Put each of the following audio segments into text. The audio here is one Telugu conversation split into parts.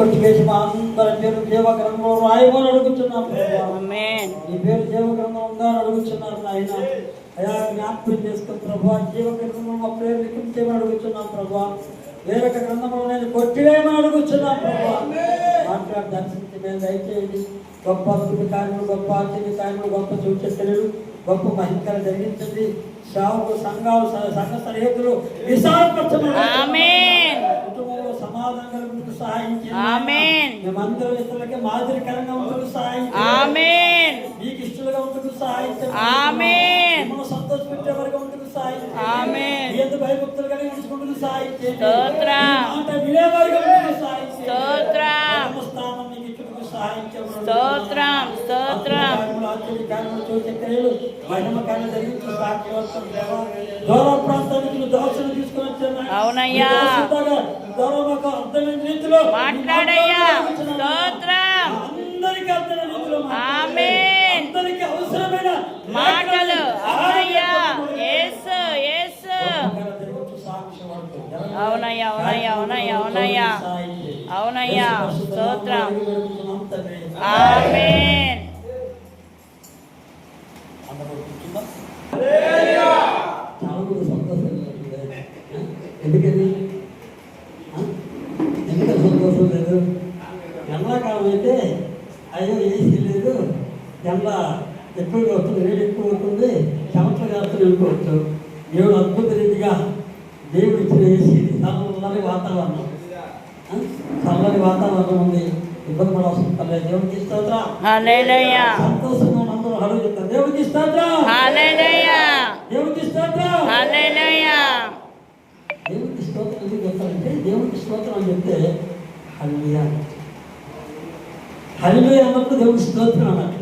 కొట్టివేసి మా అందరి పేరు జీవ గ్రంథంలో రాయమని అడుగుతున్నాం ప్రభా. ఈ పేరు జీవ గ్రంథం ఉందా అని అడుగుతున్నారు నాయన. అయా జ్ఞాపకం చేసుకుని ప్రభా, జీవ గ్రంథంలో మా పేరు లిఖించేమని అడుగుతున్నాం ప్రభా. వేరొక గ్రంథంలో నేను కొట్టివేయమని అడుగుతున్నాం ప్రభా. మాట్లాడి దర్శించి మేము దయచేయండి. గొప్ప అద్భుత కార్యములు, గొప్ప ఆశ్చర్య కార్యములు, గొప్ప సూచనలు, గొప్ప మహిమలు జరిగించండి. సేవకులు, సంఘాలు, సంఘ సరిహద్దులు విశాలపరచమని, కుటుంబంలో సమాధానం కలుగుటకు సహాయం చేయండి. మేమందరం ఇతరులకి మాదిరికరంగా ఉంటూ సహాయం చేయండి. మీకు ఇష్టలుగా ఉంటూ సహాయం చేయండి. మిమ్మల్ని సంతోషపెట్టే వరకు ఉంటూ సహాయం చేయండి. ఎంత భయభక్తులు కలిగి ఉంచుకుంటూ సహాయం చేయండి. మాట వినేవారుగా ఉంటూ సహాయం చేయండి. స్థానం మీకు ఇచ్చుటకు సహాయం చేయండి. మహిమ కార్యం జరిగించిన సాక్షివాసం దేవా. దూర ప్రాంతానికి దోషణ తీసుకుని వచ్చాను. అవునయ్యా, గౌరవకు అర్థమైన రీతిలో మాట్లాడయ్యా. స్తోత్రం. అందరికీ అర్థమైన రీతిలో అందరికీ అవసరమైన మాటలు. అవునయ్యా, యేసు యేసు. అవునయ్యా, అవునయ్యా, అవునయ్యా, అవునయ్యా, అవునయ్యా. స్తోత్రం. ఆమేన్. ఎందుకని సంతోషం లేదు? ఎండాకాలం అయితే అయ్యో ఏసీ లేదు, ఎండ ఎక్కువగా వస్తుంది, వేడి ఎక్కువ అవుతుంది, చెమటలు కాస్తుంది అనుకోవచ్చు. దేవుడు అద్భుత రీతిగా దేవుడు ఇచ్చిన ఏసీ చల్లని వాతావరణం, చల్లని వాతావరణం ఉంది. ఇబ్బంది పడవలసిన పర్లేదు. దేవుడికి స్తోత్రం. హల్లెలూయా. సంతోషంగా అందరూ హలో చెప్తారు. దేవుడికి స్తోత్రం. హల్లెలూయా. దేవుడికి స్తోత్రం. హల్లెలూయా. దేవుడికి స్తోత్రం ఎందుకు చెప్తారంటే, దేవుడికి స్తోత్రం అని చెప్తే హల్లెలూయా, హల్లెలూయా అన్నప్పుడు దేవుడికి స్తోత్రం అన్నట్టు.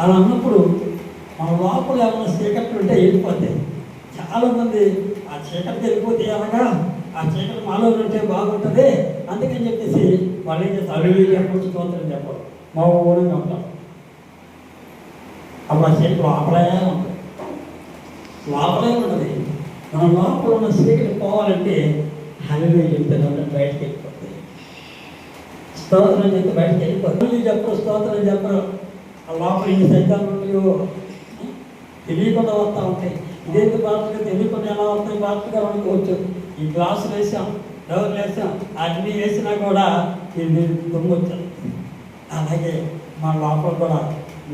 అలా అన్నప్పుడు మన లోపల ఏమైనా చీకట్లు ఉంటే వెళ్ళిపోతాయి. చాలామంది ఆ చీకటికి వెళ్ళిపోతే అనగా ఆ చీకటి మాలో ఉంటే బాగుంటుంది అందుకని చెప్పేసి వాళ్ళు ఏం చేస్తారు, హల్లెలూయా చెప్పడం, స్తోత్రం చెప్పడం, మౌనంగా ఉంటాం. అప్పుడు ఆ చీకటి లోపలే ఉంటుంది, లోపలే ఉంటుంది. మన లోపల ఉన్న చీకటి పోవాలంటే హల్లెలూయా చెప్తే బయటకు వెళ్ళిపోతాయి. స్తోత్రం చెప్తే బయటకు వెళ్ళిపోతాయి. హల్లెలూయా చెప్పరు, స్తోత్రం చెప్పరు. ఆ లోపల ఇన్ని సైతాలు తెలియకుండా వస్తూ ఉంటాయి. ఇదేంటి బాధగా తెలియకుండా ఎలా వస్తాయి బాధగా అనుకోవచ్చు. ఈ గ్లాసులు వేసాం, డోర్లు వేసాం, అన్నీ వేసినా కూడా ఇది దొంగొచ్చాం. అలాగే మన లోపల కూడా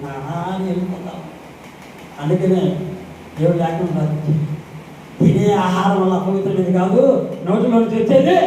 నాని వెళ్ళిపోతాం. అందుకనే దేవుడు లేకుండా తినే ఆహారం వల్ల అపవిత్రమైనది కాదు, నోటిలో నుంచి వచ్చేది